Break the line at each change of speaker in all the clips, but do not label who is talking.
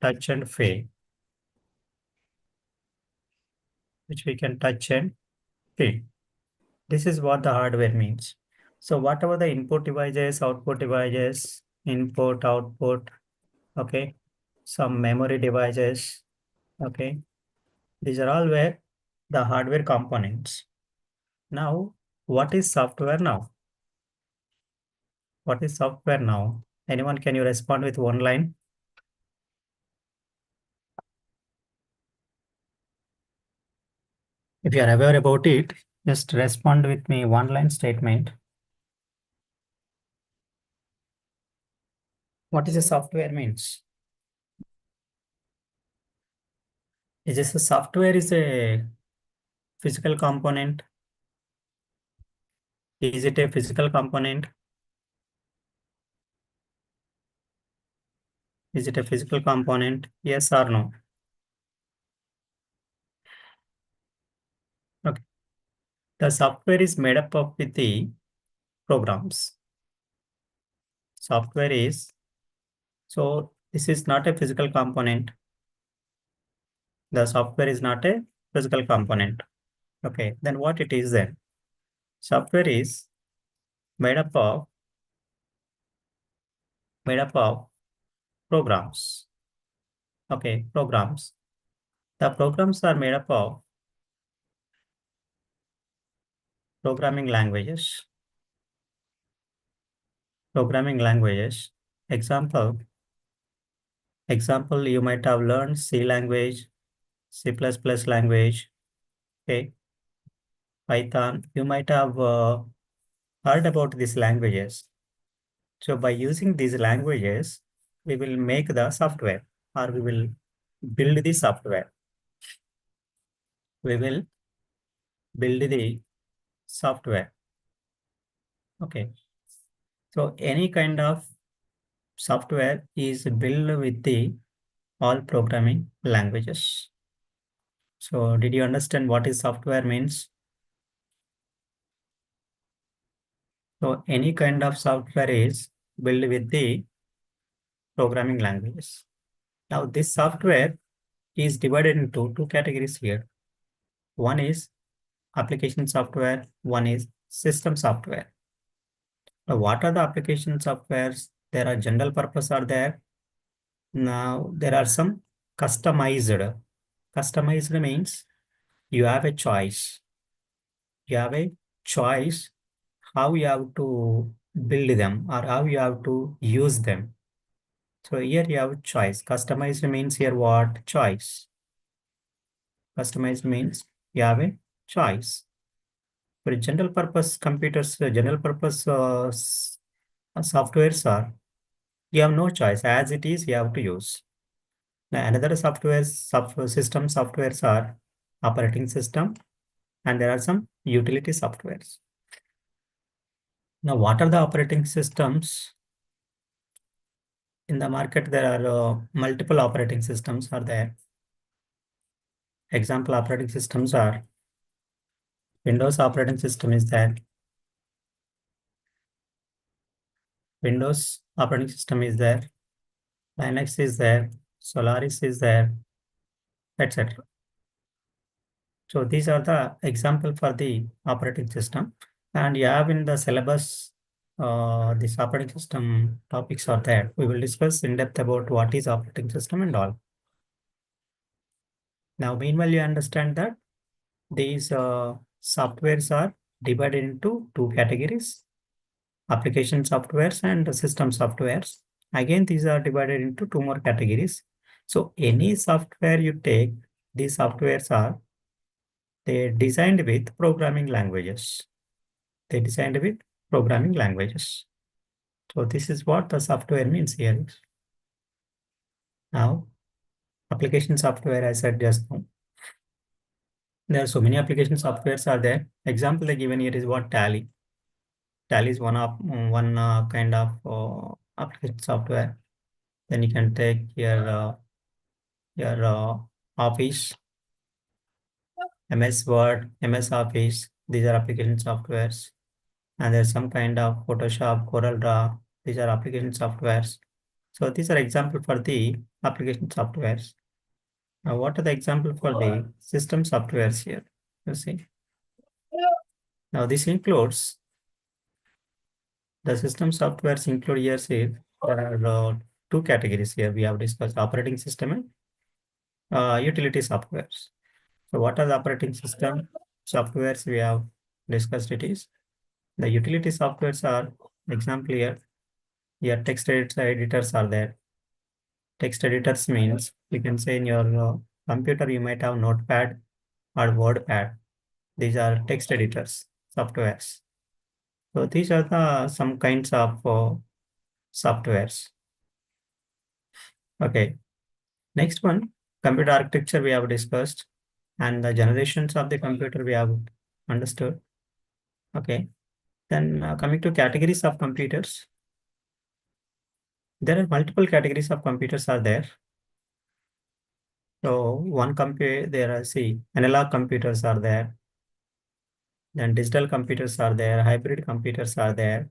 touch and feel, which we can touch and feel. This is what the hardware means. So whatever the input devices, output devices, input, output, okay, some memory devices, okay, these are all where the hardware components. Now, what is software now? What is software now? Anyone, can you respond with one line? If you are aware about it, just respond with me one line statement. What is a software means? Is this a software is a physical component? Is it a physical component? Is it a physical component? Yes or no? Okay. The software is made up of with the programs. Software is, so this is not a physical component. The software is not a physical component. Okay, then what it is then? Software is made up of programs. Okay, programs. The programs are made up of programming languages. Programming languages. Example, you might have learned C language, C++ language, okay, Python. You might have heard about these languages. So by using these languages, we will make the software, or we will build the software. We will build the software. Okay. So any kind of software is built with the all programming languages. So did you understand what is software means? So any kind of software is built with the programming languages. Now this software is divided into two categories here. One is application software, one is system software. Now, what are the application softwares? There are general purpose are there. Now there are some customized. Customized means you have a choice. You have a choice how you have to build them or how you have to use them. So here you have choice. Customized means here what? Choice. Customized means you have a choice. For general purpose computers, general purpose softwares are, you have no choice. As it is, you have to use. Now, another system softwares are operating system, and there are some utility softwares. Now, what are the operating systems? In the market, there are multiple operating systems are there. Example operating systems are Windows operating system is there. Windows operating system is there. Linux is there. Solaris is there, etc. So these are the example for the operating system. And you have in the syllabus, this operating system topics are there. We will discuss in depth about what is operating system and all. Now, meanwhile, you understand that these softwares are divided into two categories, application softwares and system softwares. Again, these are divided into two more categories. So any software you take, these softwares are they designed with programming languages. They designed with programming languages. So this is what the software means here. Now, application software, I said just now. There are so many application softwares are there. Example they given here is what Tally. Tally is one kind of application software. Then you can take your Office, MS Word, MS Office. These are application softwares. And there's some kind of Photoshop, Corel Draw. These are application softwares. So these are example for the application softwares. Now, what are the example for the system softwares here? You see. Now, this includes the system softwares include here. See, there are two categories here. We have discussed operating system and utility softwares. So, what are the operating system softwares we have discussed? It is the utility softwares are example here. Here, text editors are there. Text editors means you can say in your computer you might have Notepad or WordPad. These are text editors softwares. So these are the some kinds of softwares. Okay. Next one, computer architecture we have discussed, and the generations of the computer we have understood. Okay. Then coming to categories of computers, there are multiple categories of computers are there. So one computer there are see analog computers are there, then digital computers are there, hybrid computers are there.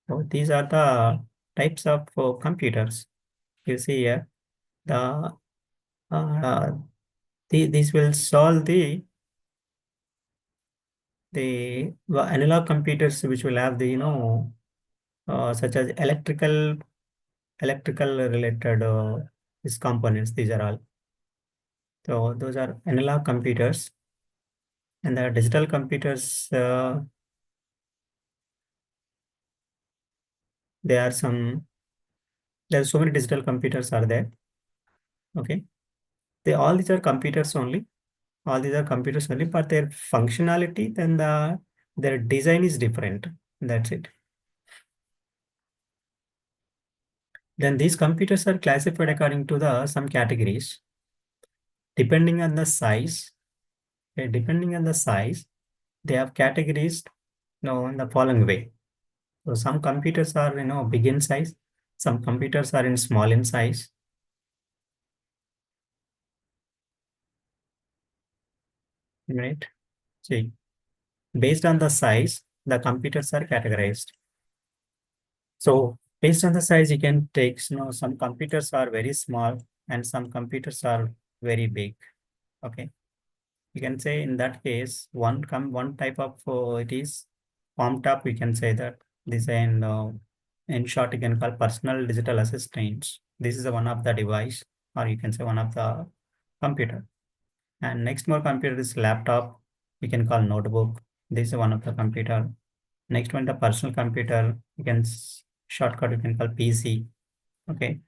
So these are the types of computers. You see here the uh, this will solve the analog computers which will have the such as electrical related these components. These are all. So those are analog computers, and the digital computers. There are some. There are so many digital computers are there. Okay, they all these are computers only. All these are computers only, but their functionality then their design is different. That's it. Then these computers are classified according to the some categories depending on the size. Okay, depending on the size, they have categories in the following way. So some computers are big in size, some computers are in small in size. Right? See, based on the size, the computers are categorized. So based on the size, you can take some computers are very small and some computers are very big. Okay. You can say in that case, one type of it is palm top. We can say that design in short you can call personal digital assistants. This is the one of the device, or you can say one of the computer. And next more computer is laptop. We can call notebook. This is one of the computer. Next one the personal computer. You can shortcut you can call PC. Okay.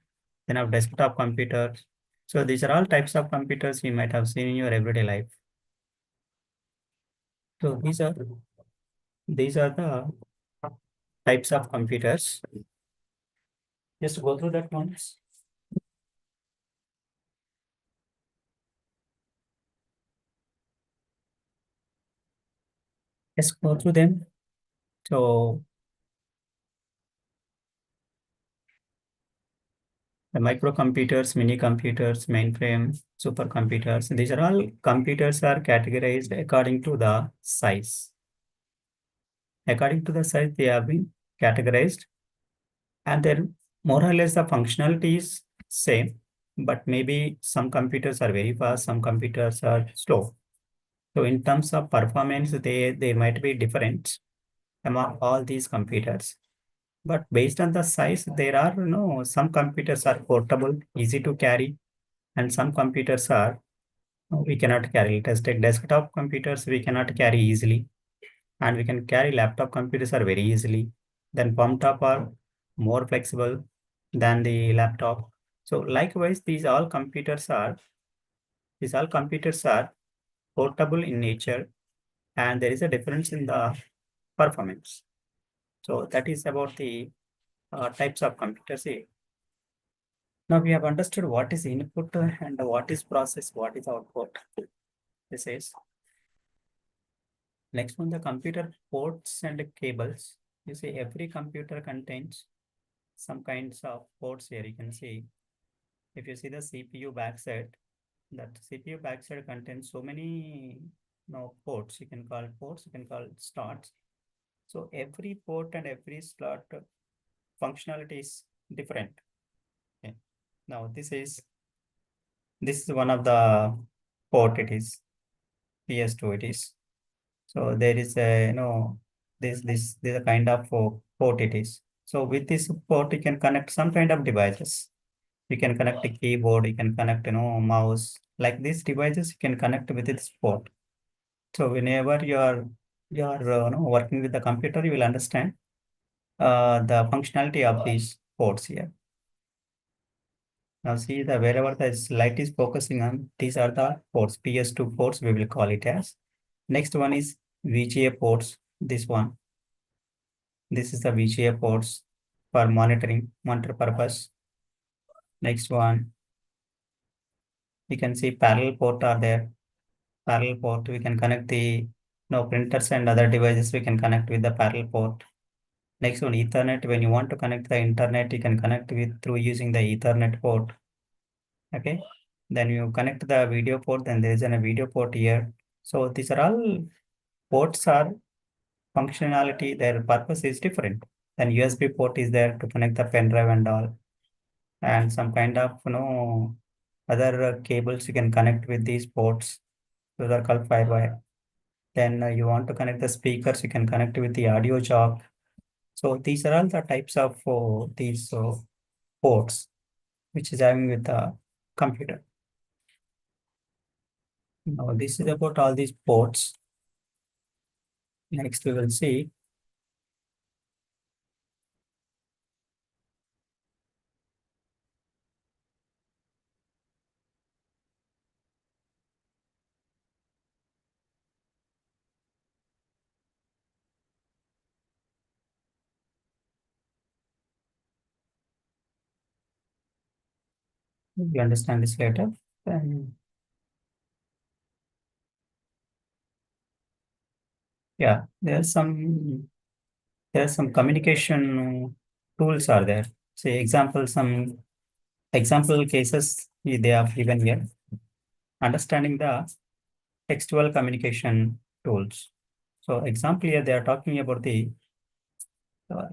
Then have desktop computers. So these are all types of computers you might have seen in your everyday life. So these are the types of computers. Just go through that once. Just go through them. So the microcomputers, mini computers, mainframe, supercomputers. These are all computers are categorized according to the size. According to the size, they have been categorized, and then more or less the functionality is same, but maybe some computers are very fast, some computers are slow. So in terms of performance, they might be different among all these computers. But based on the size, there are some computers are portable, easy to carry, and some computers are we cannot carry. Let us take desktop computers we cannot carry easily, and we can carry laptop computers are very easily. Then palm top are more flexible than the laptop. So likewise, these all computers are portable in nature, and there is a difference in the performance. So that is about the types of computers. Now we have understood what is input and what is process, what is output. This is next one, the computer ports and cables. You see every computer contains some kinds of ports here. You can see if you see the CPU backside, that CPU backside contains so many ports. You can call ports, you can call slots. So every port and every slot functionality is different. Now this is one of the port it is, PS2 it is. So there is a, this is a kind of port it is. So with this port, you can connect some kind of devices. You can connect a keyboard, you can connect, mouse. Like these devices, you can connect with this port. So whenever you are working with the computer, you will understand the functionality of these ports here. Now see the wherever the light is focusing on, these are the ports, PS2 ports, we will call it as. Next one is VGA ports, this one. This is the VGA ports for monitor purpose. Next one, you can see parallel port are there. Parallel port, we can connect the printers and other devices, we can connect with the parallel port. Next one, Ethernet. When you want to connect the internet, you can connect with through using the Ethernet port. Okay. Then you connect the video port, then there is a video port here. So these are all ports are functionality, their purpose is different. Then USB port is there to connect the pen drive and all. And some kind of other cables you can connect with these ports. Those are called firewire. Then you want to connect the speakers, you can connect with the audio jack. So these are all the types of these ports which is having with the computer. Now this is about all these ports. Next we will see we understand this later. And yeah, there's some communication tools are there. Say some example cases they have given here. Understanding the textual communication tools. So example here they are talking about the uh,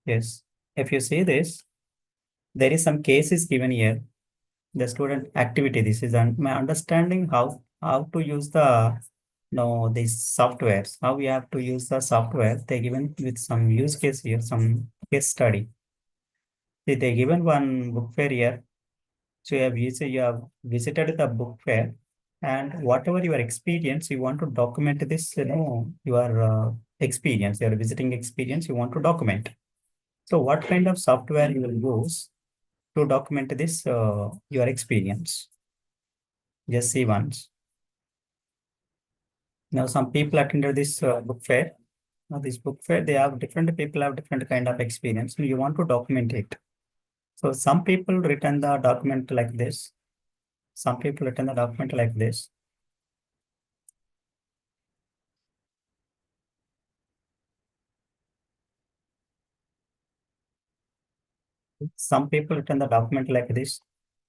yes. If you see this, there is some cases given here. The student activity. This is my understanding how to use the these softwares. How we have to use the software. They given with some use case here, some case study. See, they given one book fair here. So you have visited the book fair, and whatever your experience, you want to document this. Your experience, your visiting experience, you want to document. So what kind of software you will use to document this your experience? Just see once. Now, some people attended this book fair. Now, this book fair, they have different people have different kind of experience. So you want to document it. So some people written the document like this. Some people written the document like this. Some people written the document like this,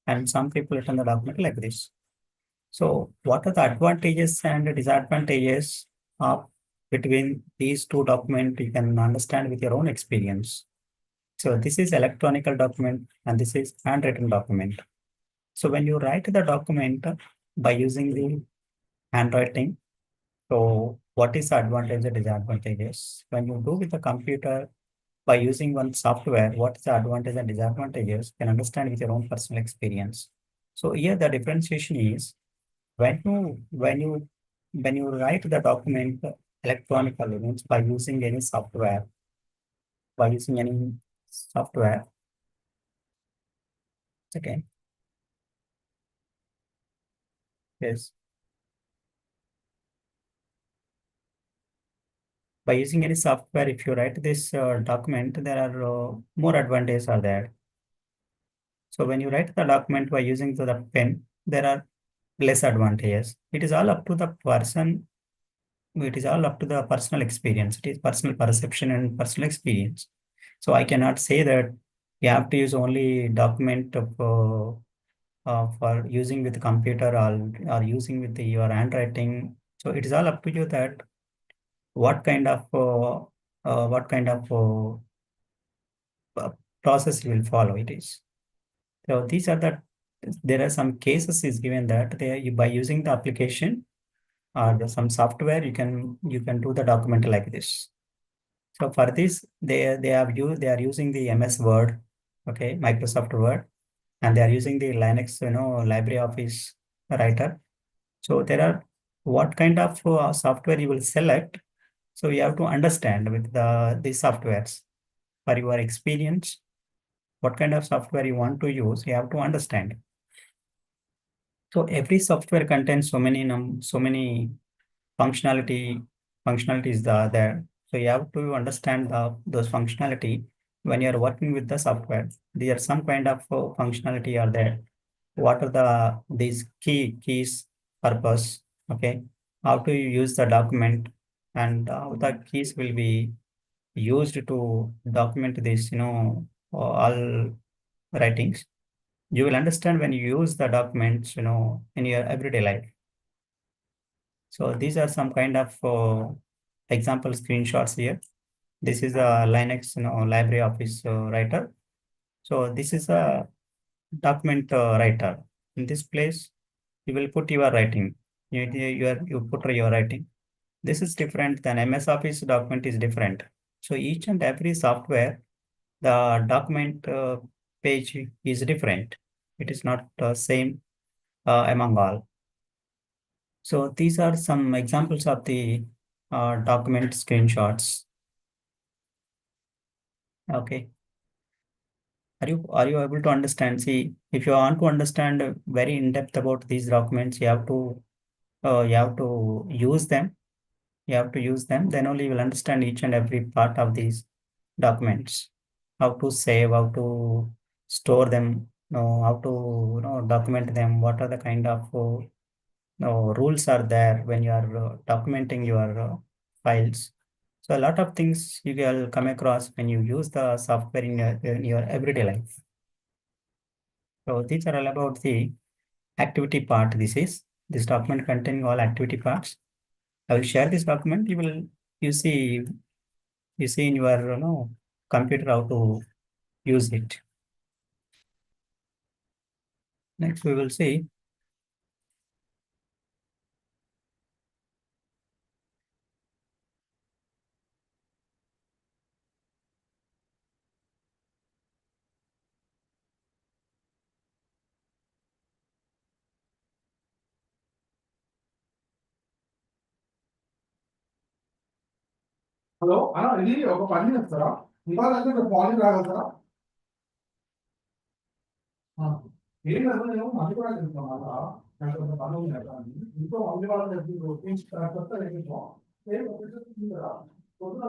and some people written the document like this. So what are the advantages and disadvantages of between these two documents? You can understand with your own experience. So this is electronical document and this is handwritten document. So when you write the document by using the handwriting, so what is the advantage and disadvantages? When you do with the computer by using one software, what is the advantage and disadvantages? You can understand with your own personal experience. So here the differentiation is when you when you when you write the document electronically means by using any software, by using any software, okay, yes. By using any software, if you write this document, there are more advantages are there. So when you write the document by using the pen, there are less advantages. It is all up to the person. It is all up to the personal experience. It is personal perception and personal experience. So I cannot say that you have to use only document for using with the computer or using with your handwriting. So it is all up to you that what kind of process you will follow it is. So these are there are some cases is given that by using the application or some software, you can do the document like this. So for this, they are using the MS Word, okay, Microsoft Word, and they are using the Linux, Library Office Writer. So there are what kind of software you will select. So you have to understand with these softwares for your experience, what kind of software you want to use, you have to understand. So every software contains so many functionalities there. So you have to understand those functionality when you are working with the software. There are some kind of functionality are there. What are these keys purpose? Okay, how to use the document and how the keys will be used to document this, all writings. You will understand when you use the documents, in your everyday life. So these are some kind of example screenshots here. This is a Linux, library office writer. So this is a document writer. In this place, you will put your writing. You put your writing. This is different than MS Office document is different. So each and every software, the document page is different. It is not same among all. So these are some examples of the document screenshots. Okay. Are you able to understand? See, if you want to understand very in depth about these documents, you have to use them. You have to use them. Then only you will understand each and every part of these documents. How to save, how to store them, how to document them. What are the kind of rules are there when you are documenting your files. So a lot of things you will come across when you use the software in your everyday life. So these are all about the activity part. This document containing all activity parts. I will share this document. You see you see in your computer how to use it. Next we will see.
Hello ఇది ఒక పని చేస్తారా ఇవాళ morning రాగలుగుతారా ఏంటంటే నేను మళ్ళీ కూడా చెప్తాను అలా నాకు కొంత పని ఉంది కదా అని ఇంకో మళ్ళీ వాళ్ళ దగ్గర కొత్త పొద్దున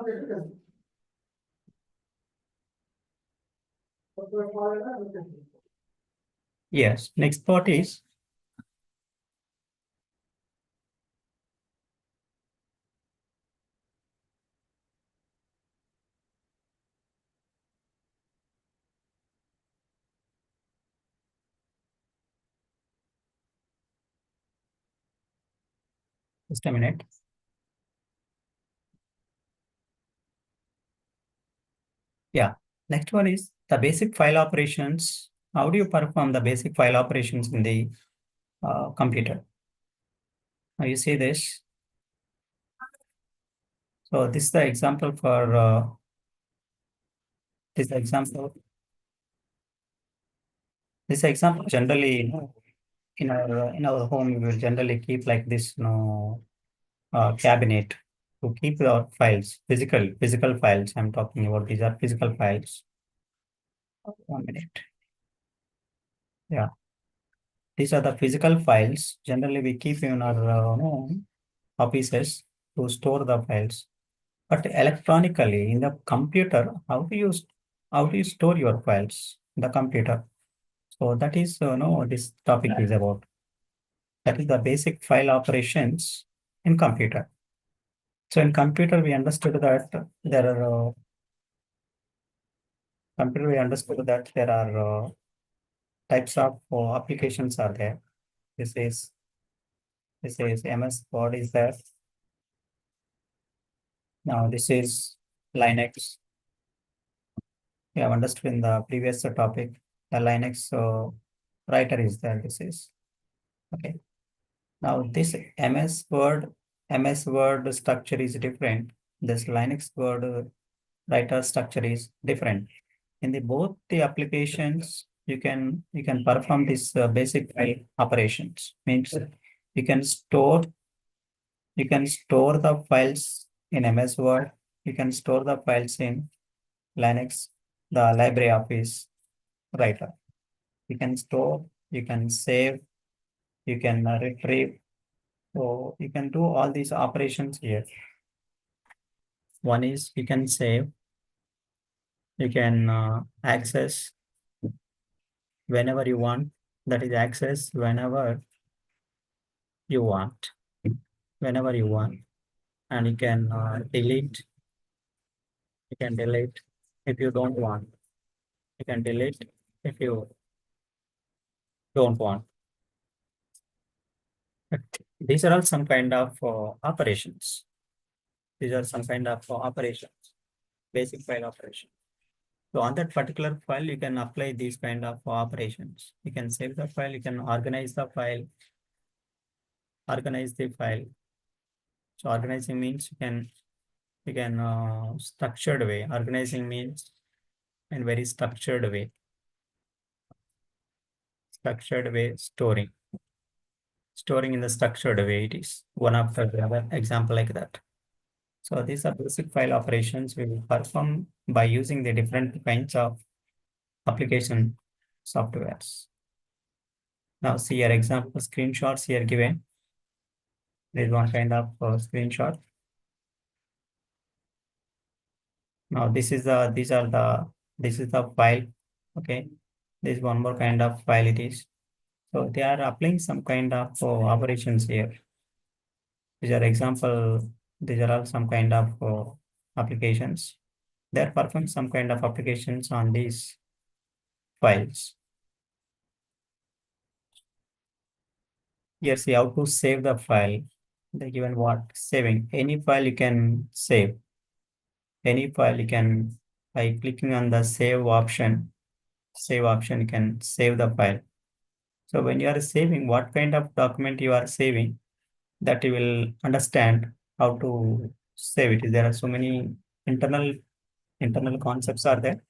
Yes. Next part is just a minute. Yeah. Next one is the basic file operations. How do you perform the basic file operations in the computer? Now you see this. So this is the example for this example. This example generally, in our home, we will generally keep like this, cabinet to keep our files, physical files. I'm talking about these are physical files. 1 minute. Yeah, these are the physical files. Generally, we keep in our offices to store the files. But electronically in the computer, how do you store your files in the computer? So that is no this topic is about. That is the basic file operations in computer. So in computer we understood that there are types of applications are there. This is MS Word is there. Now this is Linux. we have understood in the previous topic, the Linux writer is there. This is okay. Now this MS Word structure is different. This Linux Word writer structure is different. In the both the applications, you can perform this basic file operations. Means you can store the files in MS Word. You can store the files in Linux, the library office writer. You can store, you can save, you can retrieve. So you can do all these operations here. One is you can save, you can access whenever you want. That is access you want, whenever you want, and you can delete. You can delete if you don't want. You can delete if you don't want. But these are all some kind of operations. These are some kind of operations, basic file operations. So on that particular file, you can apply these kind of operations. You can save the file, you can organize the file, organize the file. So organizing means you can structured way. Organizing means in very structured way storing. Storing in the structured way, it is one after the other example like that. So these are basic file operations we will perform by using the different kinds of application softwares. Now see your example screenshots here given. There is one kind of screenshot. Now this is the file. Okay, this is one more kind of file it is. So they are applying some kind of operations here. These are example. These are all some kind of applications. They are performing some kind of applications on these files. Here see how to save the file. They given what saving any file you can save. Any file you can by clicking on the save option. Save option you can save the file. So when you are saving, what kind of document you are saving, that you will understand how to save it. There are so many internal concepts are there.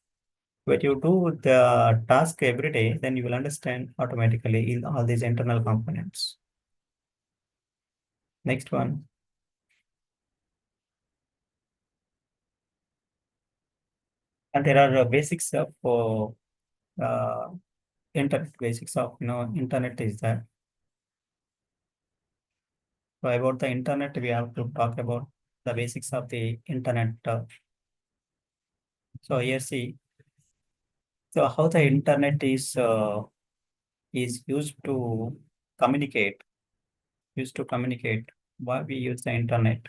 When you do the task every day, then you will understand automatically in all these internal components. Next one. And there are basics of uh, internet. Basics of internet is there. So about the internet, we have to talk about the basics of the internet. So here see, so how the internet is used to communicate. Used to communicate. Why we use the internet?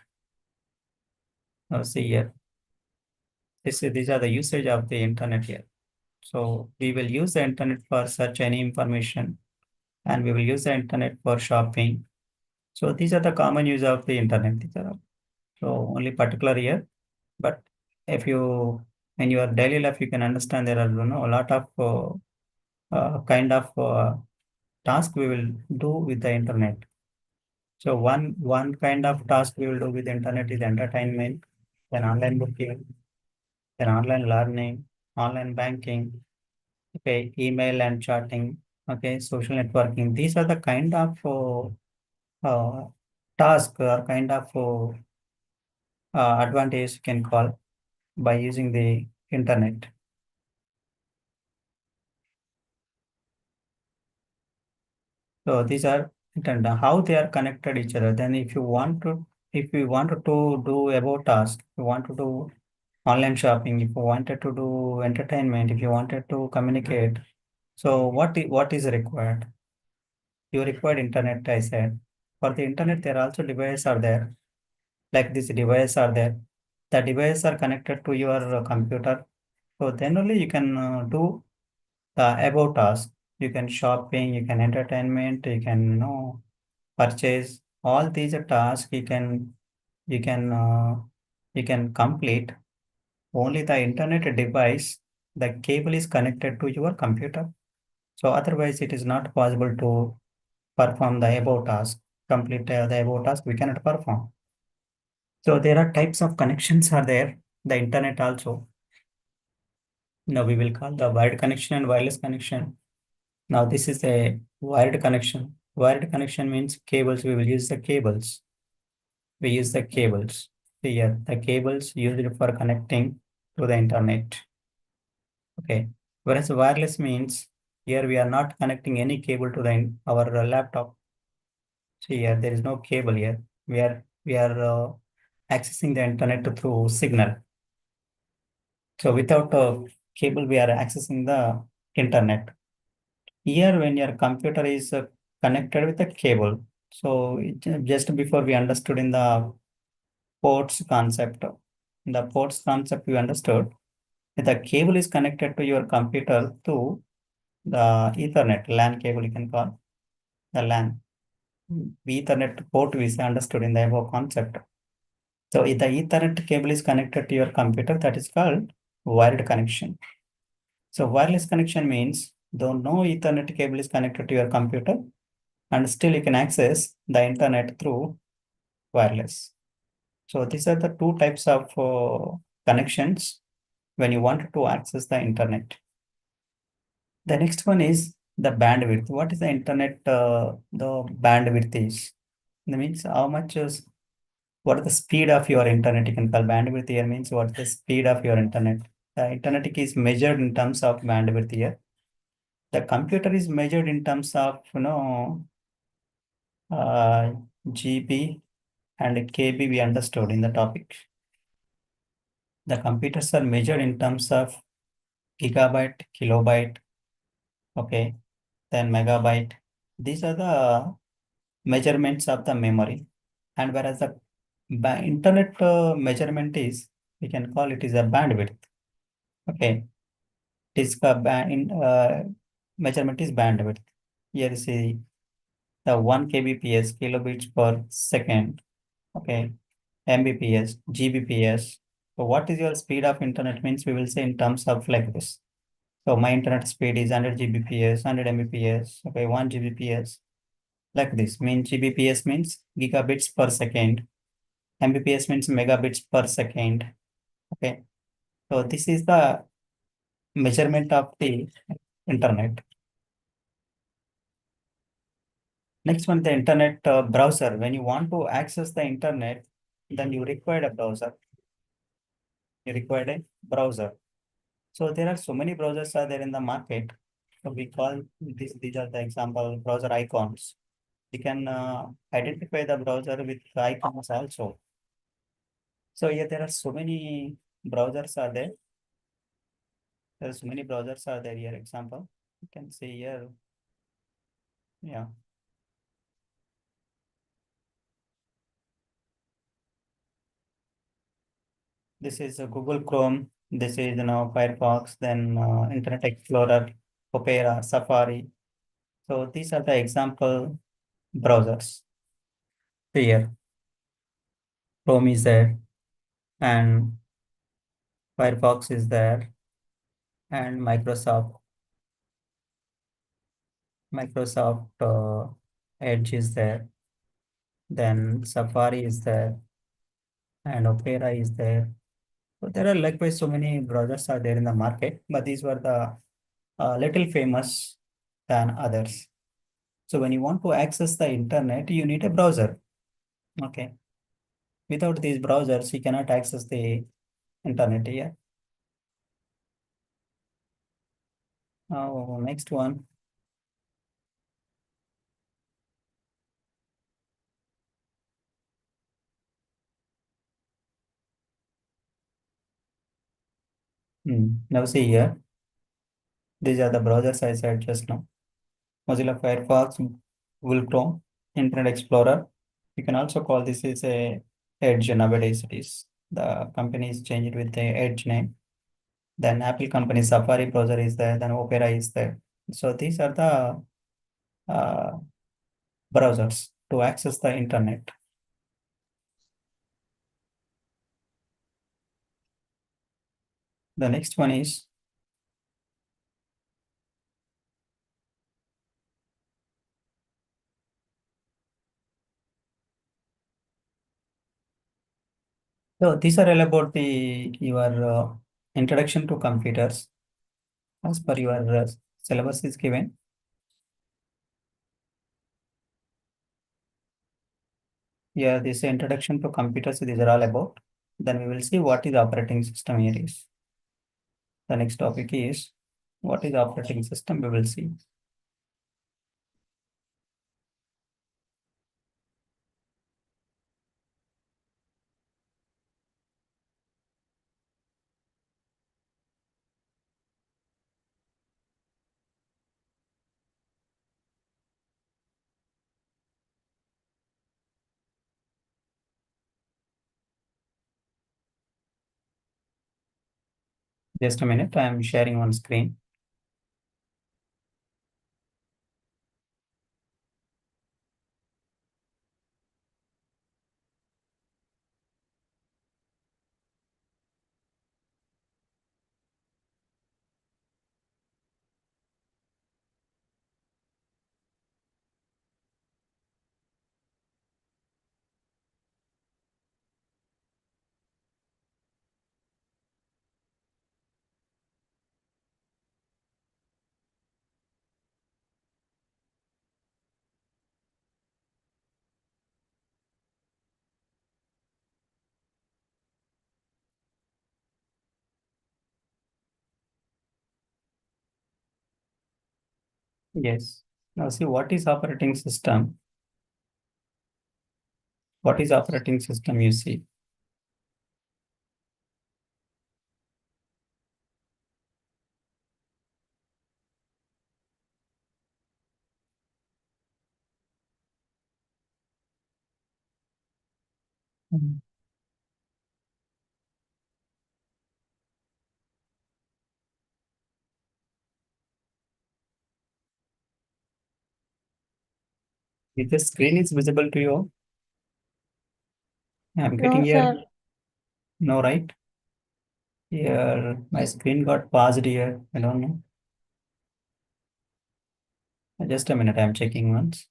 Now see here. These are the usage of the internet here. So we will use the internet for search any information, and we will use the internet for shopping. So these are the common use of the internet. These are so only particular here. But if you in your daily life, you can understand there are a lot of kind of task we will do with the internet. So one kind of task we will do with the internet is entertainment, then online booking, then online learning, online banking, okay, email and chatting, okay, social networking. These are the kind of task or kind of advantage you can call by using the internet. So these are internet, how they are connected each other. Then if you want to do about task, you want to do online shopping, if you wanted to do entertainment, if you wanted to communicate, so what is required? You required internet, I said. For the internet, there are also devices are there. Like this device are there. The devices are connected to your computer. So then only you can do the above task. You can shopping, you can entertainment, you can purchase. All these tasks you can complete only the internet device the cable is connected to your computer. So otherwise it is not possible to perform the above task, complete the above task, we cannot perform. So there are types of connections are there, the internet also. Now we will call the wired connection and wireless connection. Now this is a wired connection. Wired connection means cables, we will use the cables. We use the cables. Here, the cables used for connecting to the internet. Okay. Whereas wireless means here we are not connecting any cable to our laptop. So here there is no cable here. We are accessing the internet through signal. So without a cable, we are accessing the internet. Here, when your computer is connected with a cable, so just before we understood in the ports concept, in the ports concept we understood that the cable is connected to your computer to the Ethernet LAN cable. You can call the LAN. The Ethernet port we understood in the above concept. So if the Ethernet cable is connected to your computer, that is called wired connection. So wireless connection means though no Ethernet cable is connected to your computer, and still you can access the internet through wireless. So these are the two types of connections when you want to access the internet. The next one is the bandwidth. What is the internet? The bandwidth is. That means how much is what is the speed of your internet? You can call bandwidth here means what is the speed of your internet. The internet is measured in terms of bandwidth here. The computer is measured in terms of uh, GB and KB we understood in the topic. The computers are measured in terms of gigabyte, kilobyte, okay, then megabyte. These are the measurements of the memory. And whereas the internet measurement is, we can call it is a bandwidth. Okay, it is measurement is bandwidth. Here you see the 1 kbps, kilobits per second. Okay, Mbps, Gbps. So what is your speed of internet means we will say in terms of like this. So my internet speed is 100 Gbps, 100 Mbps, okay, 1 Gbps, like this. Means Gbps means gigabits per second. Mbps means megabits per second. Okay. So this is the measurement of the internet. Next one, the internet browser. When you want to access the internet, then you require a browser. You require a browser. So there are so many browsers are there in the market. So we call these are the example browser icons. You can identify the browser with icons also. So here there are so many browsers are there. There are so many browsers are there here. Example, you can see here. Yeah, this is Google Chrome. This is Firefox. Then Internet Explorer, Opera, Safari. So these are the example browsers. Here, Chrome is there, and Firefox is there, and Microsoft Edge is there. Then Safari is there, and Opera is there. So there are likewise so many browsers are there in the market, but these were the little famous than others. So when you want to access the internet, you need a browser. Okay. Without these browsers, you cannot access the internet here. Now, next one. Now see here. These are the browsers I said just now. Mozilla Firefox, Google Chrome, Internet Explorer. You can also call this is a Edge nowadays. It is the company is changed with the Edge name. Then Apple company Safari browser is there. Then Opera is there. So these are the uh, browsers to access the internet. The next one is So these are all about the your introduction to computers as per your syllabus is given. Yeah, this introduction to computers, these are all about. Then we will see what is operating system here is. The next topic is what is operating system, we will see. Just a minute, I am sharing on screen. Yes. Now see what is operating system. What is operating system you see? Mhm. If the screen is visible to you, I'm
No,
getting here.
sir.
No, right? Here, my screen got paused here. I don't know. Just a minute, I'm checking once.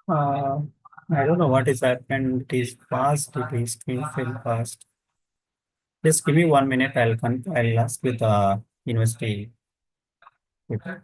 Uh, I don't know what is happened. It is fast. It is screen fell fast. Just give me 1 minute. I'll ask with the university people.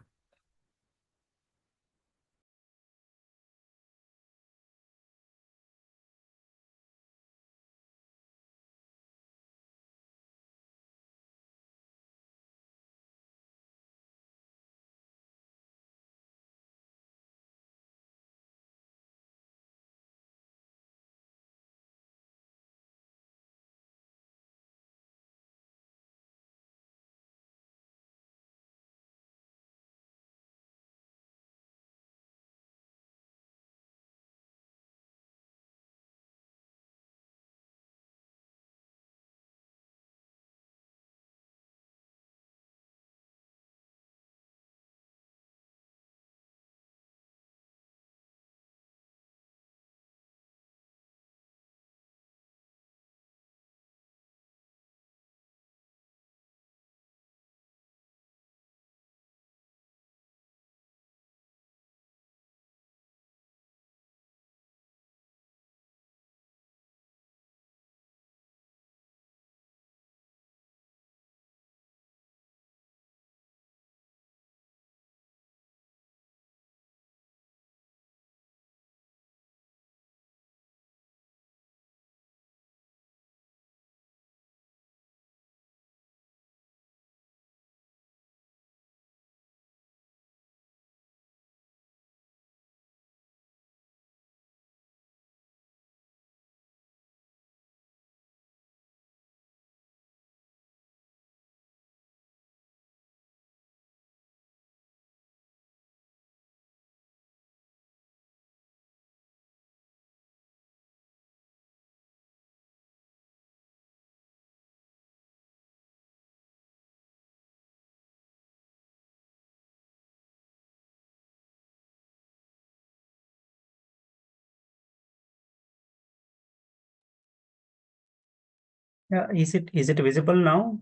Yeah, is it visible now?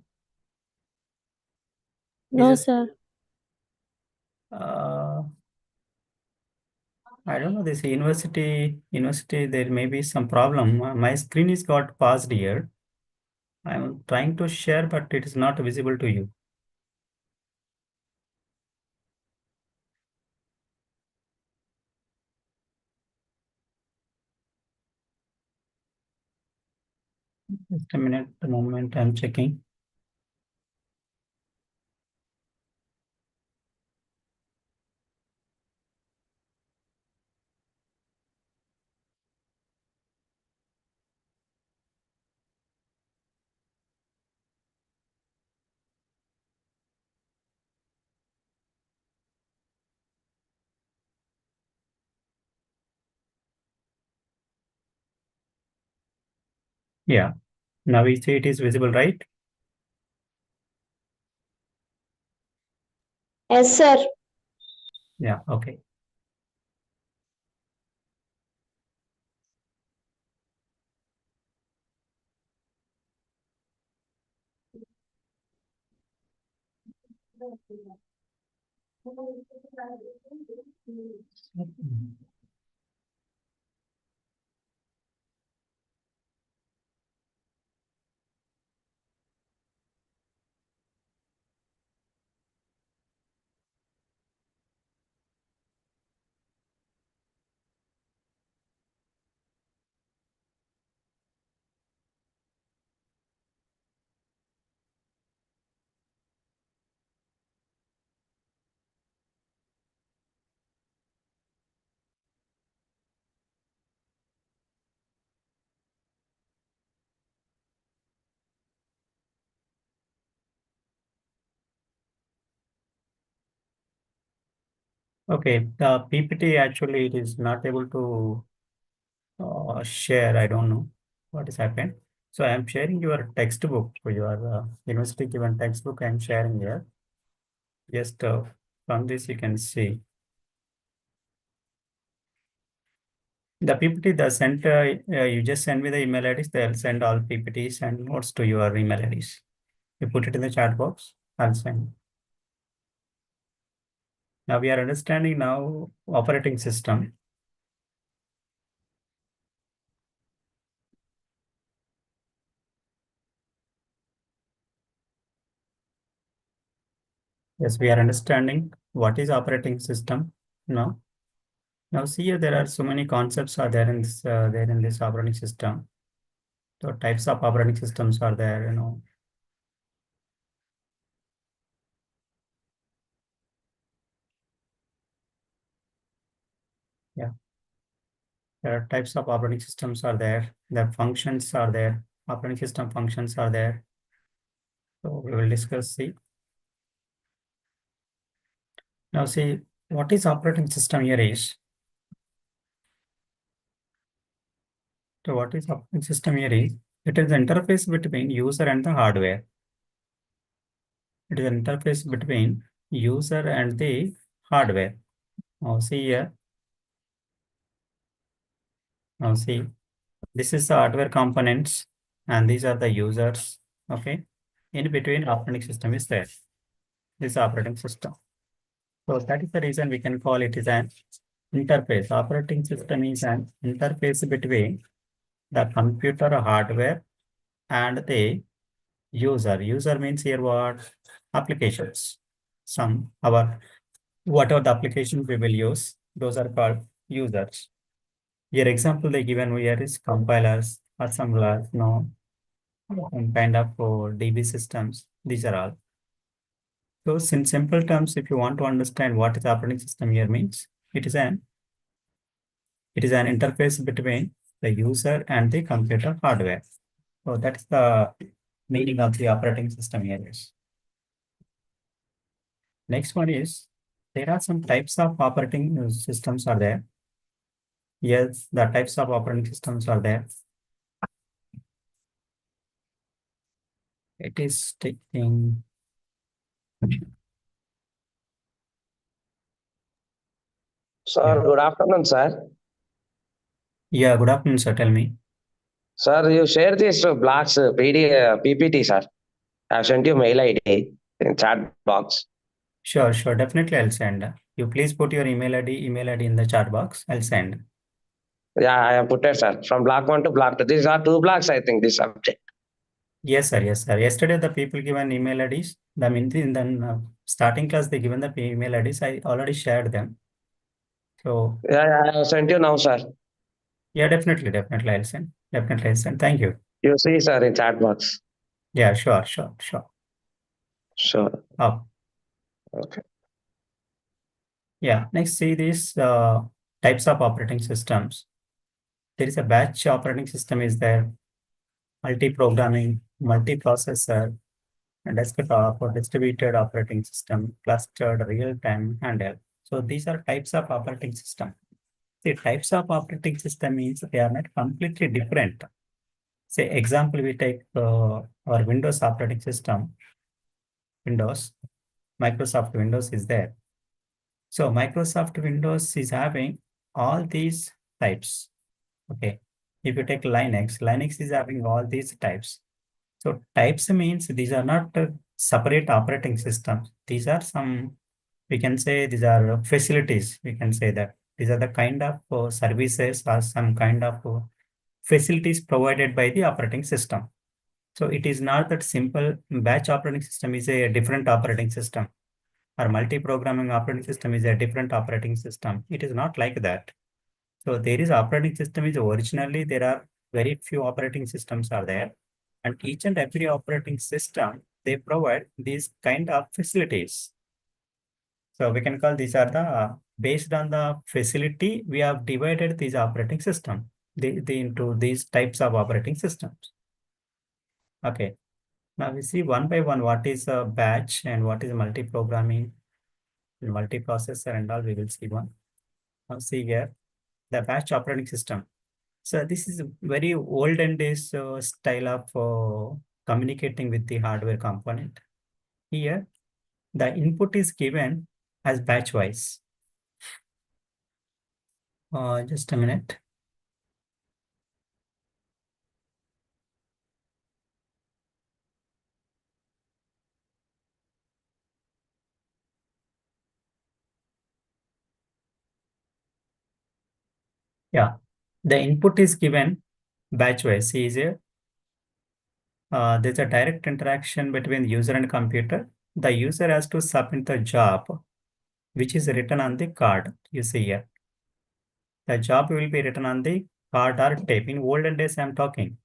Is
No,
it,
sir.
uh, I don't know, this university, there may be some problem. My screen is got paused here. I'm trying to share, but it is not visible to you. Just a minute, the moment I'm checking. Yeah, now we see it is visible, right?
Yes, sir.
Yeah, okay. Okay, the PPT actually it is not able to share. I don't know what has happened. So I am sharing your textbook for your university given textbook. I am sharing here. Just from this you can see the PPT. The center you just send me the email IDs. They'll send all PPTs and notes to your email IDs. You put it in the chat box. I'll send. Now we are understanding now operating system. Yes, we are understanding what is operating system now. Now see here, there are so many concepts are there in this operating system. So types of operating systems are there, you know. Yeah, there are types of operating systems are there. The functions are there. Operating system functions are there. So we will discuss. See now, see what is operating system here is. So what is operating system here is? It is the interface between user and the hardware. It is an interface between user and the hardware. Now see here. Now see, this is the hardware components and these are the users. Okay. In between operating system is there. This is operating system. So that is the reason we can call it is an interface. Operating system is an interface between the computer hardware and the user. User means here what? Applications. Some our whatever the application we will use, those are called users. Here example they given here is compilers, assemblers, no, some kind of DB systems. These are all. So in simple terms, if you want to understand what is operating system here means, it is an interface between the user and the computer hardware. So that's the meaning of the operating system here is. Next one is there are some types of operating systems are there. Yes, the types of operating systems are there. It is taking.
Sir,
Yeah.
good afternoon, sir.
Yeah, good afternoon, sir. Tell me.
Sir, you share these blocks, PPT, sir. I've sent you mail ID in chat box.
Sure, sure. Definitely, I'll send. You please put your email ID in the chat box. I'll send.
Yeah, I have put it, sir. From block 1 to block 2. These are 2 blocks, I think, this subject.
Yes, sir. Yes, sir. Yesterday, the people given email IDs. The in the starting class, they given the email IDs. I already shared them. So
Yeah, I have sent you now, sir.
yeah, definitely, I'll send. Definitely, I'll send. Thank you.
You see, sir, in chat box.
Yeah, sure.
Sure.
Oh,
Okay.
yeah. Next, see these types of operating systems. There is a batch operating system is there, multi-programming, multi-processor, and desktop or distributed operating system, clustered real-time handle. So these are types of operating system. The types of operating system means they are not completely different. Say example, we take our Windows operating system, Windows, Microsoft Windows is there. So Microsoft Windows is having all these types. Okay. If you take Linux, Linux is having all these types. So types means these are not separate operating systems. These are some, we can say these are facilities. We can say that these are the kind of services or some kind of facilities provided by the operating system. So it is not that simple batch operating system is a different operating system or multi-programming operating system is a different operating system. It is not like that. So there is operating system is originally there are very few operating systems are there, and each and every operating system they provide these kind of facilities. So we can call these are the based on the facility we have divided these operating system into these types of operating systems. Okay. Now we see one by one what is a batch and what is multi-programming, multiprocessor and all we will see one. Now see here the batch operating system. So this is a very olden days style of communicating with the hardware component. Here, the input is given as batch wise. Just a minute. Yeah, the input is given batch wise. See here, there's a direct interaction between user and computer. The user has to submit the job, which is written on the card. You see here, the job will be written on the card or tape. In olden days, I'm talking.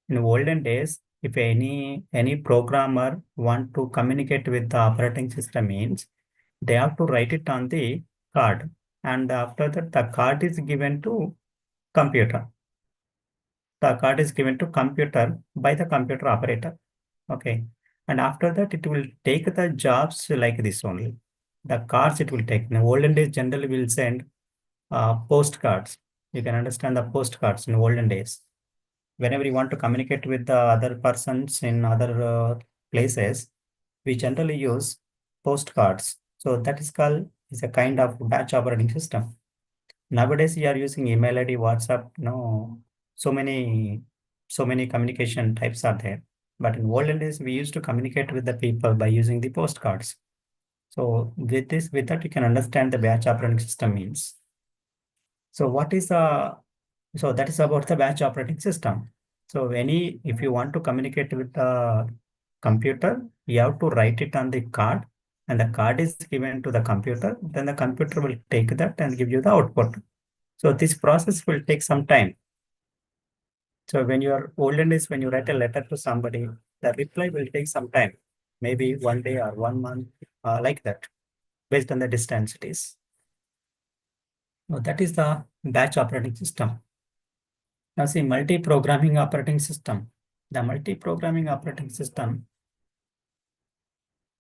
In olden days, if any programmer want to communicate with the operating system means they have to write it on the card, and after that the card is given to computer. The card is given to computer by the computer operator. Okay, and after that it will take the jobs like this only. The cards it will take. In olden days, generally will send postcards. You can understand the postcards in olden days whenever you want to communicate with the other persons in other places, we generally use postcards. So that is called is a kind of batch operating system. Nowadays, we are using email ID, WhatsApp. No, so many communication types are there. But in olden days, we used to communicate with the people by using the postcards. So with that, you can understand the batch operating system means. So what is so that is about the batch operating system. So if you want to communicate with the computer, you have to write it on the card and the card is given to the computer. Then the computer will take that and give you the output. So this process will take some time. So when you are olden days, when you write a letter to somebody, the reply will take some time, maybe 1 day or 1 month, like that, based on the distance it is. So that is the batch operating system. Now see multi-programming operating system. The multi-programming operating system,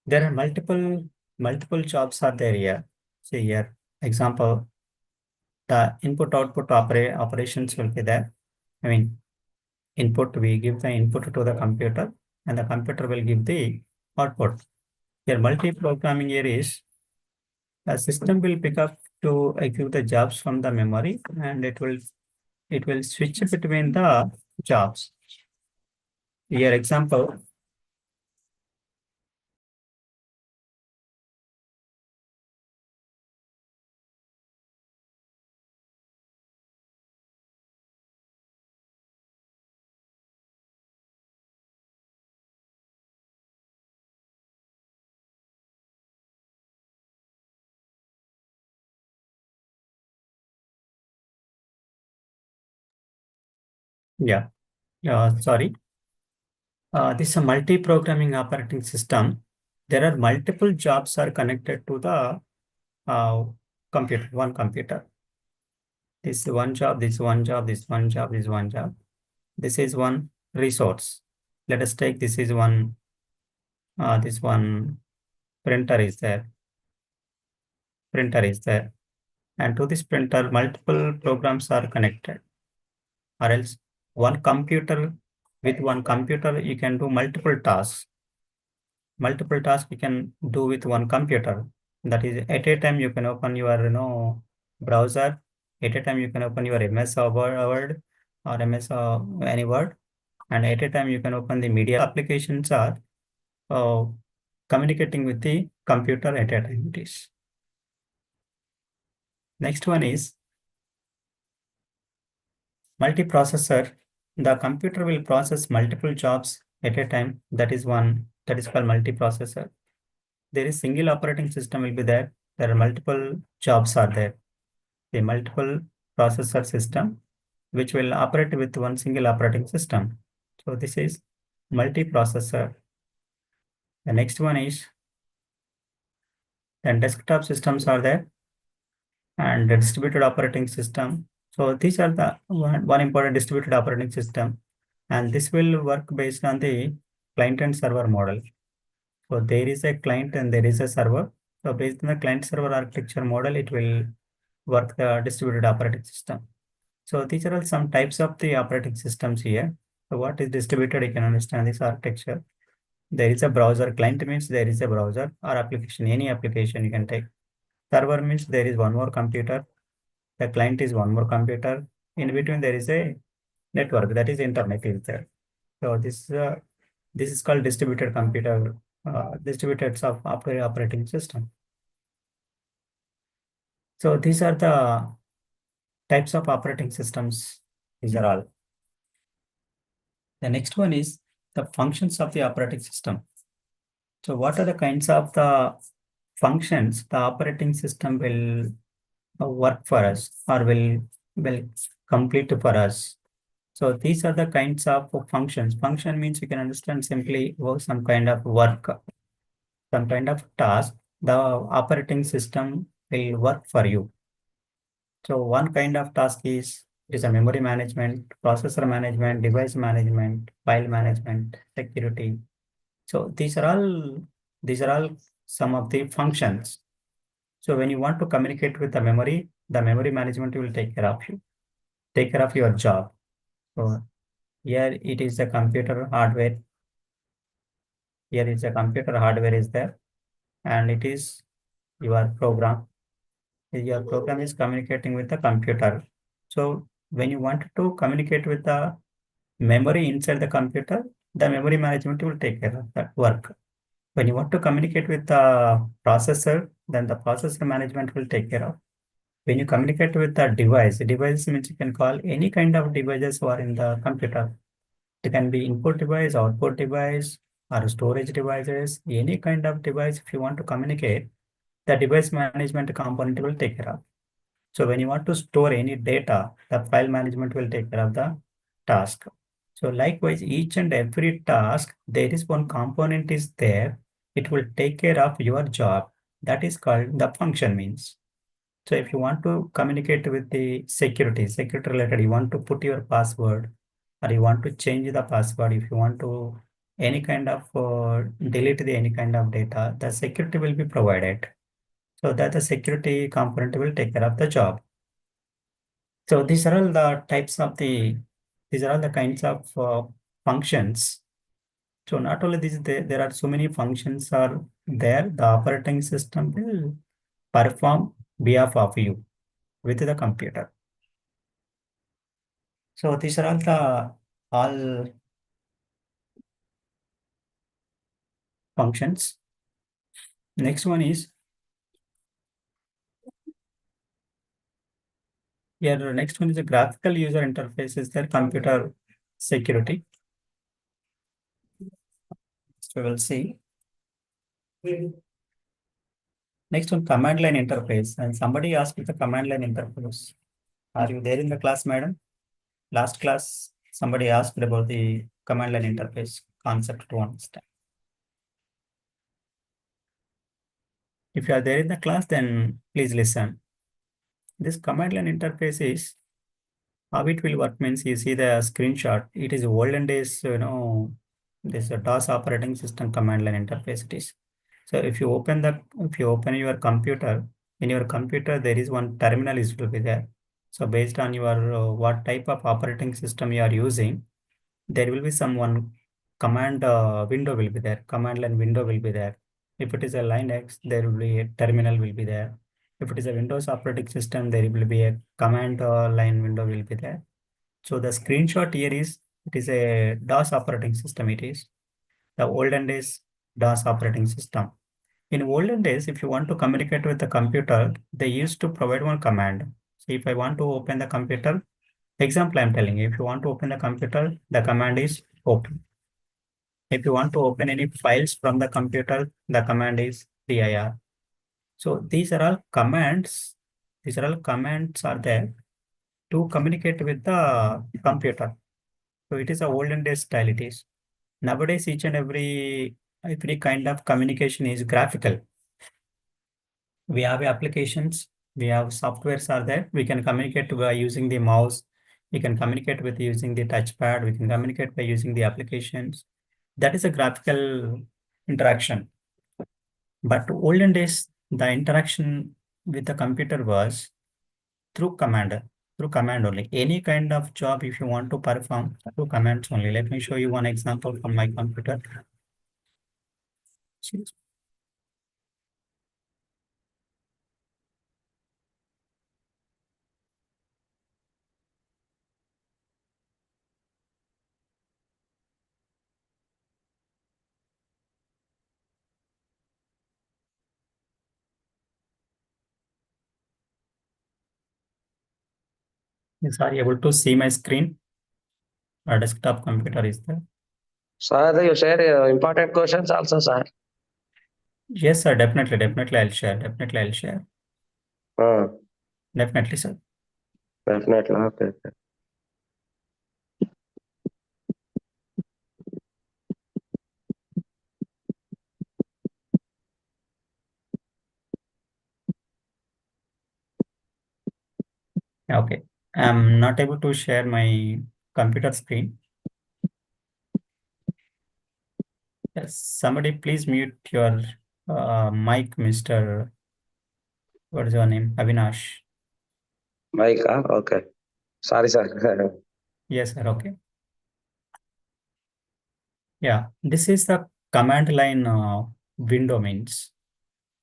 there are multiple jobs are there here. See here, example, the input-output operations will be there. I mean, we give the input to the computer and the computer will give the output. Here multi-programming here is the system will pick up to execute the jobs from the memory and it will switch between the jobs. Here example, yeah, sorry. This is a multi-programming operating system. There are multiple jobs are connected to the computer, one computer. This is one job, this is one job, this is one job, this is one job. This is one resource. Let us take this one printer is there. Printer is there. And to this printer, multiple programs are connected. Or else one computer, with one computer, you can do multiple tasks. Multiple tasks you can do with one computer. That is, at a time you can open your browser. At a time you can open your MS Word or MS any word, and at a time you can open the media applications are uh, communicating with the computer at a time. It is. Next one is multiprocessor. The computer will process multiple jobs at a time. That is one. That is called multiprocessor. There is single operating system will be there. There are multiple jobs are there. The multiple processor system which will operate with one single operating system. So this is multiprocessor. The next one is then desktop systems are there and the distributed operating system. So these are the one important distributed operating system, and this will work based on the client and server model. So there is a client and there is a server. So based on the client server architecture model, it will work the distributed operating system. So these are all some types of the operating systems here. So what is distributed? You can understand this architecture. There is a browser. Client means there is a browser or application, any application you can take. Server means there is one more computer. The client is one more computer. In between there is a network, that is internet is there. So this is called distributed computer, distributed operating system. So these are the types of operating systems. These are all. The next one is the functions of the operating system. So what are the kinds of the functions the operating system will work for us or will complete for us? So these are the kinds of functions. Function means you can understand simply some kind of work, some kind of task. The operating system will work for you. So one kind of task is a memory management, processor management, device management, file management, security. So these are all some of the functions. So when you want to communicate with the memory management will take care of you, take care of your job. So here it is the computer hardware. Here is the computer hardware is there, and it is your program. Your program is communicating with the computer. So when you want to communicate with the memory inside the computer, the memory management will take care of that work. When you want to communicate with the processor, then the processor management will take care of. When you communicate with the device means you can call any kind of devices who are in the computer. It can be input device, output device, or storage devices, any kind of device. If you want to communicate, the device management component will take care of. So when you want to store any data, the file management will take care of the task. So likewise, each and every task, there is one component is there. It will take care of your job. That is called the function means. So if you want to communicate with the security related, you want to put your password or you want to change the password, if you want to any kind of delete any kind of data, the security will be provided. So that the security component will take care of the job. So these are all the types of these are all the kinds of functions. So not only this, there are so many functions are there. The operating system will perform behalf of you with the computer. So these are all the all functions. Next one is here. Next one is a graphical user interface. Is there computer security? So we will see. Next one, command line interface. And somebody asked me the command line interface. Are you there in the class, madam? Last class, somebody asked about the command line interface concept to understand. If you are there in the class, then please listen. This command line interface is how it will work means you see the screenshot. It is olden days, this DOS operating system command line interface it is. So if you open your computer, in your computer there is one terminal is will be there. So based on your what type of operating system you are using, there will be some one command window will be there. Command line window will be there. If it is a Linux, there will be a terminal will be there. If it is a Windows operating system, there will be a command line window will be there. So the screenshot here is it is a DOS operating system. It is the olden days DOS operating system. In olden days, if you want to communicate with the computer, they used to provide one command. So if I want to open the computer, example I'm telling you, if you want to open the computer, the command is open. If you want to open any files from the computer, the command is dir. So these are all commands. These are all commands are there to communicate with the computer. So it is a olden days style it is. Nowadays, each and every kind of communication is graphical. We have applications, we have softwares are there. We can communicate by using the mouse. We can communicate with using the touchpad. We can communicate by using the applications. That is a graphical interaction. But olden days, the interaction with the computer was through command only. Any kind of job, if you want to perform through commands only. Let me show you one example from my computer. Yes, are you able to see my screen? Our desktop computer is there.
Sir, you share important questions also, sir.
Yes, sir. Definitely, I'll share. Definitely, I'll share.
Uh,
Definitely, sir.
Definitely. Okay.
Okay. I'm not able to share my computer screen. Yes, somebody please mute your mic, Mr. What is your name? Avinash.
Mike, okay. Sorry, sir.
Yes, sir. Okay. Yeah, this is the command line window means.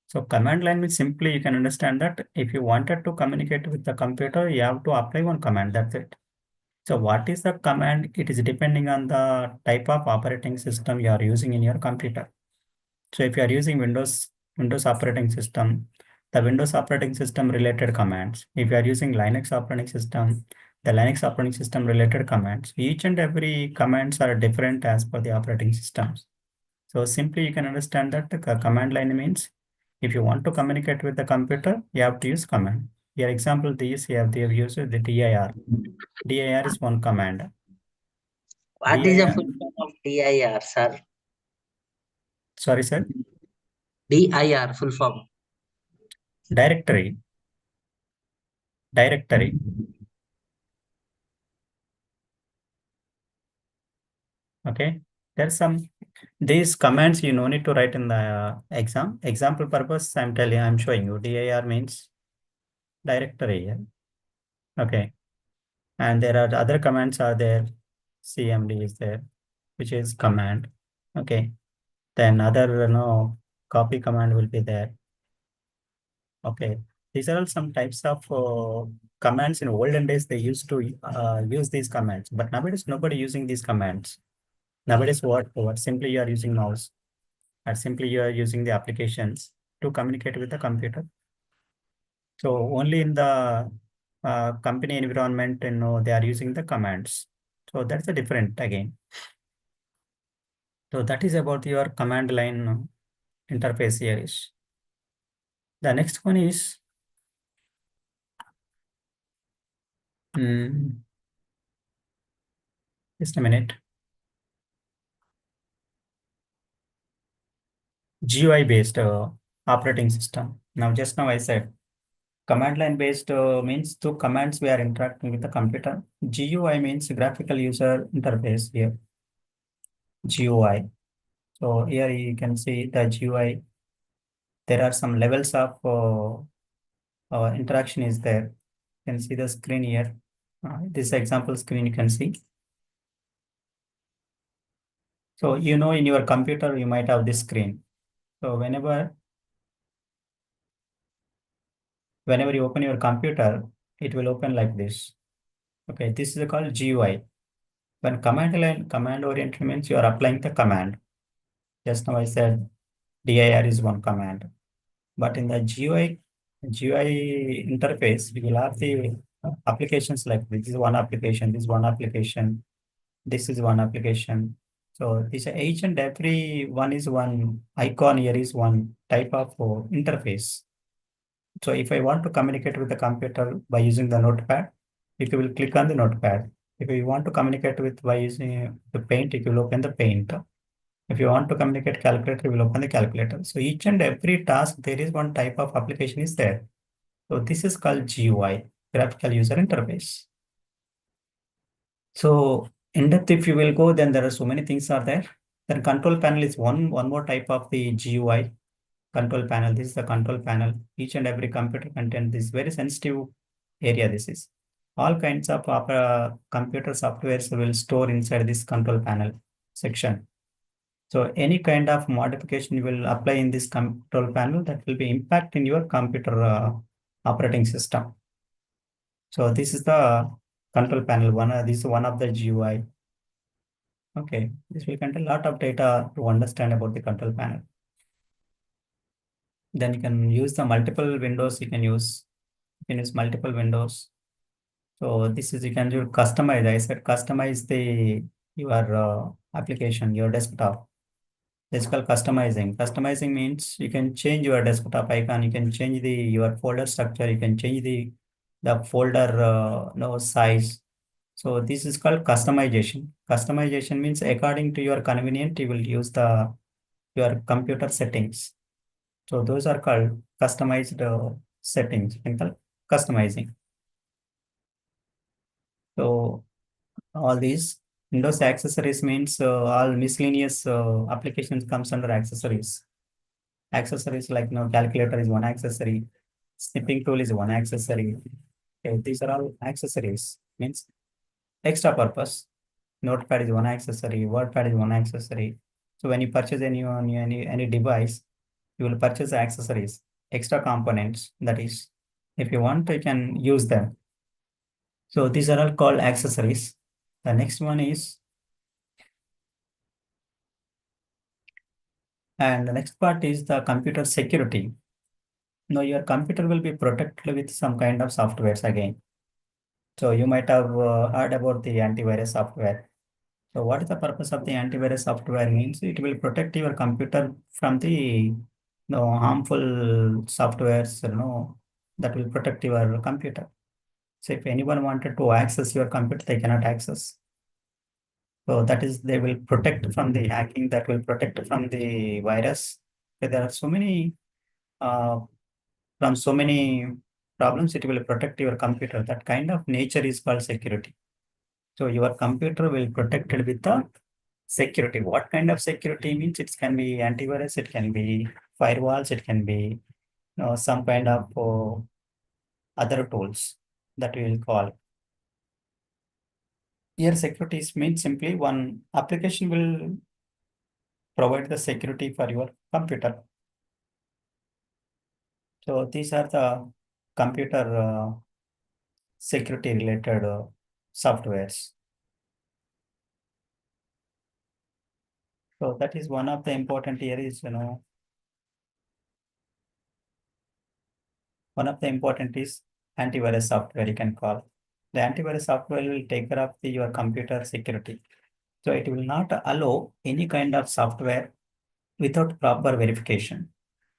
So command line means simply you can understand that if you wanted to communicate with the computer, you have to apply one command. That's it. So what is the command? It is depending on the type of operating system you are using in your computer. So if you are using Windows operating system, the Windows operating system related commands. If you are using Linux operating system, the Linux operating system related commands. Each and every commands are different as per the operating systems. So simply you can understand that the command line means if you want to communicate with the computer, you have to use command. Here example these they have used the dir. Dir is one command.
What is the
dir,
full form of DIR, sir?
sorry sir,
DIR, full form.
directory. Okay, there's some these commands you no need to write in the example purpose. I'm showing you dir means directory. Yeah? Okay, and there are other commands are there. CMD is there, which is command. Okay, then other copy command will be there. Okay, These are all some types of commands. In olden days, they used to use these commands, but nowadays nobody using these commands. Nowadays, what simply you are using mouse, or simply you are using the applications to communicate with the computer. So only in the company environment, they are using the commands. So that's a different again. So that is about your command line interface here is. The next one is just a minute. GUI based operating system. Just now I said command line based means through commands we are interacting with the computer. GUI means graphical user interface here. GUI. So here you can see the GUI. There are some levels of interaction is there. You can see the screen here. This example screen you can see. So in your computer you might have this screen. So whenever you open your computer, it will open like this. Okay, this is called GUI. When command oriented means you are applying the command. Just now I said dir is one command. But in the GUI interface, you will have the applications like this is one application, this is one application, this is one application. So this each and every one is one icon here is one type of interface. So if I want to communicate with the computer by using the notepad, you will click on the notepad. If you want to communicate with by using the paint, you will open the paint. If you want to communicate calculator, you will open the calculator. So each and every task, there is one type of application is there. So this is called GUI, graphical user interface. So in depth, if you will go, then there are so many things are there. Then control panel is one more type of the GUI. Control panel, this is the control panel. Each and every computer content, this very sensitive area this is. All kinds of computer softwares will store inside this control panel section. So any kind of modification you will apply in this control panel that will be impact in your computer operating system. So this is the control panel one. This is one of the GUI. Okay, this will contain a lot of data to understand about the control panel. Then you can use the multiple windows. You can use multiple windows. So this is you can do customize. I said customize your application, your desktop. It's called customizing. Customizing means you can change your desktop icon. You can change your folder structure. You can change the folder size. So this is called customization. Customization means according to your convenient, you will use your computer settings. So those are called customized settings. You can call customizing. So all these Windows accessories means all miscellaneous applications comes under accessories. Accessories like calculator is one accessory, snipping tool is one accessory. Okay, these are all accessories. Means extra purpose. Notepad is one accessory, WordPad is one accessory. So when you purchase any device, you will purchase accessories, extra components. That is, if you want, you can use them. So these are all called accessories. The next one is, and the next part is the computer security. Now your computer will be protected with some kind of softwares again. So you might have heard about the antivirus software. So what is the purpose of the antivirus software means? It will protect your computer from the harmful softwares, that will protect your computer. So if anyone wanted to access your computer, they cannot access. So that is, they will protect from the hacking, that will protect from the virus. So there are so many, from so many problems, it will protect your computer. That kind of nature is called security. So your computer will protected with the security. What kind of security means? It can be antivirus, it can be firewalls, it can be some kind of other tools that we will call. Here security means simply one application will provide the security for your computer. So these are the computer security related softwares. So that is one of the important areas, one of the important is antivirus software you can call. The antivirus software will take care of your computer security. So it will not allow any kind of software without proper verification.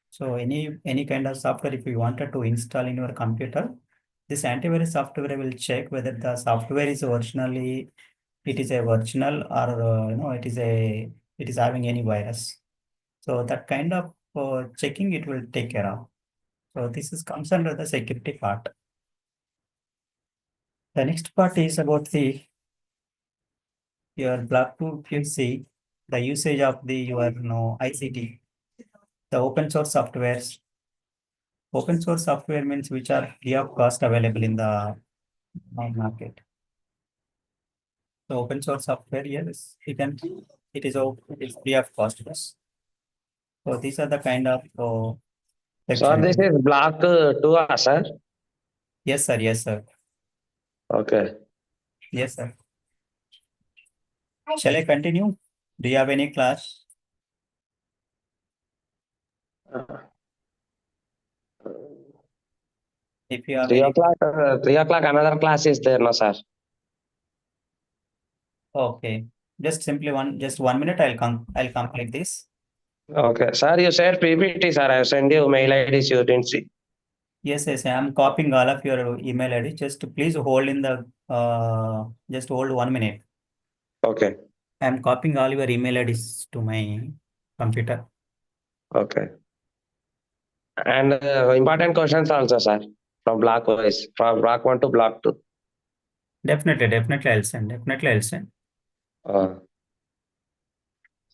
So any kind of software, if you wanted to install in your computer, this antivirus software will check whether the software is originally, it is a original or it is having any virus. So that kind of checking it will take care of. So this is comes under the security part. The next part is about the your block 2 QC, the usage of the your ICT, the open source softwares. Open source software means which are free of cost available in the market. So open source software, yes, it is free of cost. Yes. So these are the kind of
Sir, this
section.
is block 2, sir.
Yes, sir. Yes, sir.
Okay.
Yes, sir. Shall I continue? Do you have any class? If you have
3
any,
o'clock, 3 o'clock, another class is there, no, sir.
okay. Just simply just 1 minute. I'll complete this.
Okay. Sir, you said PPT, sir. I send you mail IDs, you didn't see.
Yes, yes. I'm copying all of your email ID. Just please hold in the just hold 1 minute.
Okay.
I'm copying all your email IDs to my computer.
Okay. And important questions also, sir, from block wise, from block 1 to block 2.
Definitely I'll send. Definitely I'll send.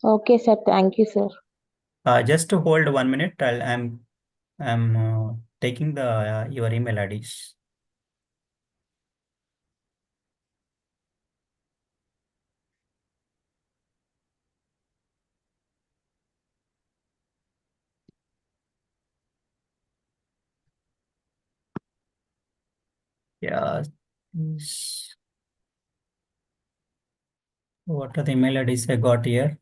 Okay, sir. Thank you, sir.
Just to hold 1 minute. I'm taking the your email IDs. Yeah. What are the email IDs I got here?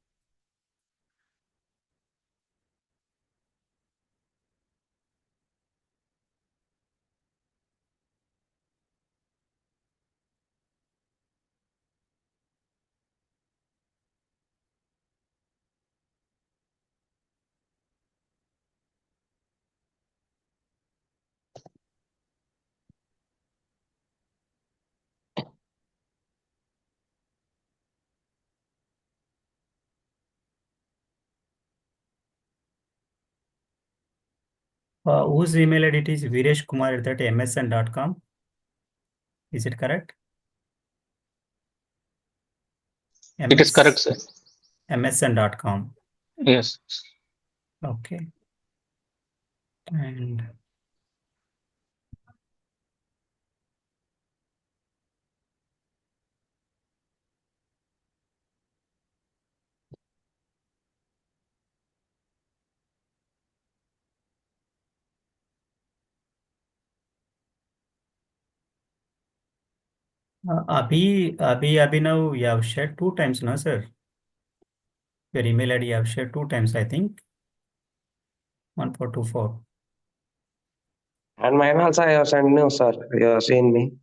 Whose email ID it is vireshkumar@msn.com. Is it correct?
It is correct, sir.
msn.com.
Yes.
Okay. And Abhinav, you have shared 2 times, no, sir? Your email ID you have shared 2 times, I think. 1424.
And mine also I have sent you, sir. You have seen me.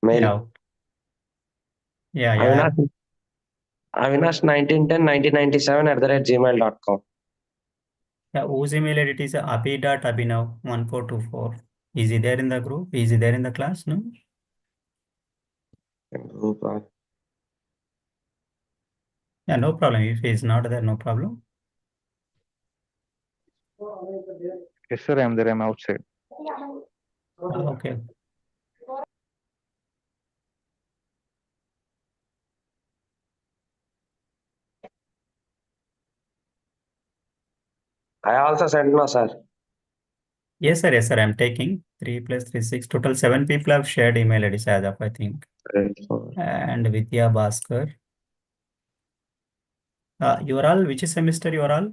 Mail.
Yeah. Yeah.
Avinash 1910 1997 @gmail.com.
Yeah, whose email ID it is abhi.abhinav1424. Is he there in the group? Is he there in the class? No? Yeah, no problem. If he is not there, no problem.
Yes, sir, I'm there. I'm outside.
Okay.
I also sent no, sir.
Yes, sir. Yes, sir. I'm taking 3 plus 3, 6. Total 7 people have shared email IDs as of, I think. And Vidya Bhaskar. You are all, which semester you are all?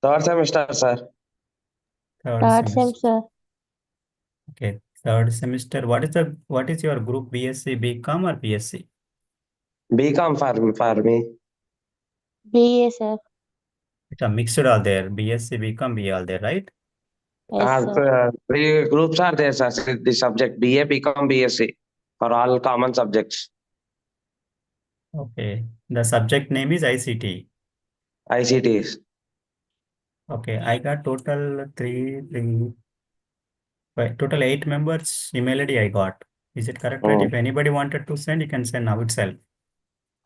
Third semester, sir.
Third
Third sem,
semester.
sir.
Okay, third semester. What is your group? BSc, BCom or BSc?
BCom for me.
BA, sir.
It's a mixed all there. BSc, BCom, BA all there, right?
Yes, sir.
Three groups are there, sir. The subject BA, BCom, BSc for all common subjects.
Okay. The subject name is ICT.
ICTs.
Okay, I got total total 8 members email ID I got. Is it correct? Right?
Mm,
If anybody wanted to send, you can send now itself.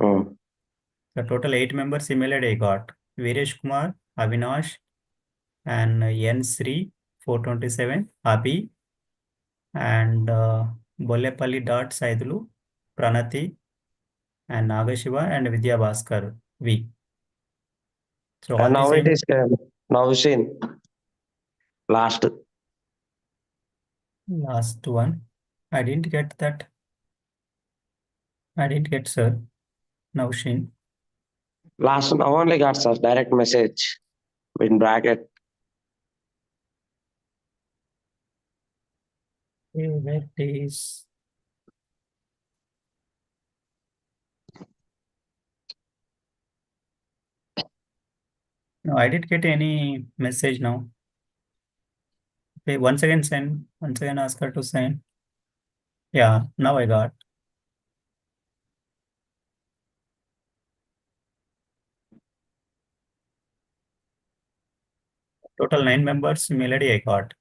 mm.
The total 8 members email ID I got. Viresh Kumar, Avinash, and N Sri 427, Abhi, and Bollepalli dot Saidulu, Pranati, and Nagashiva and Vidya Bhaskar V. So all
And
the
now it
same.
is now seen last.
Last one. I didn't get that. I didn't get, sir. Naushin.
Last now only got, sir, direct message in bracket.
Okay, where it is. No, I didn't get any message now. Okay, once again send. Once again ask her to send. Yeah, now I got. Total 9 members email ID I got.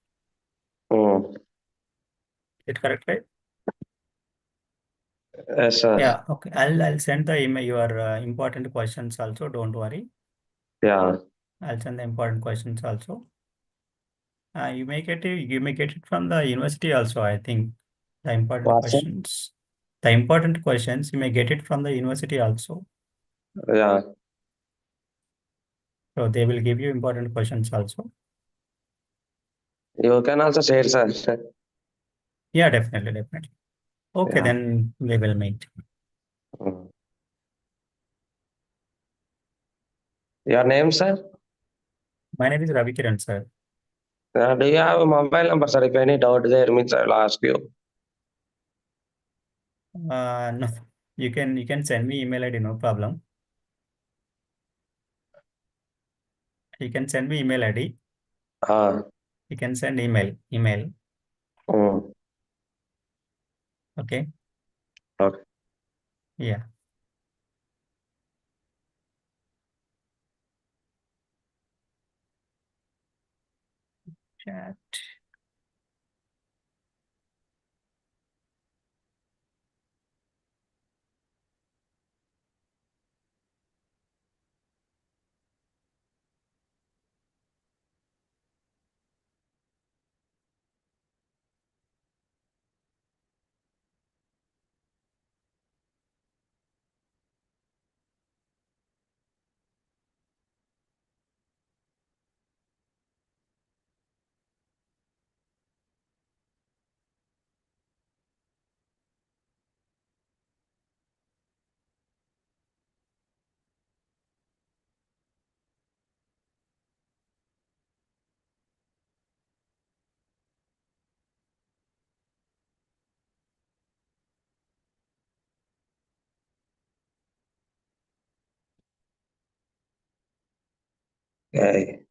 Mm.
Is it correct, right?
Yes, sir.
Yeah, okay. I'll send the email your important questions also. Don't worry.
Yeah.
I'll send the important questions also. You may get it from the university also, I think. The important
What's it?
questions. The important questions you may get it from the university also.
Yeah.
So they will give you important questions also.
You can also share, sir.
Yeah, definitely, definitely. Okay,
Yeah.
then we will meet.
Mm. Your name, sir?
My name is Ravi Kiran, sir.
Do you have a mobile number, sir? If any doubt there, means I'll ask you.
No, you can send me email ID, no problem. You can send me email ID.
Ah.
You can send email.
Mm.
Okay.
Okay.
Yeah. Chat.
Okay.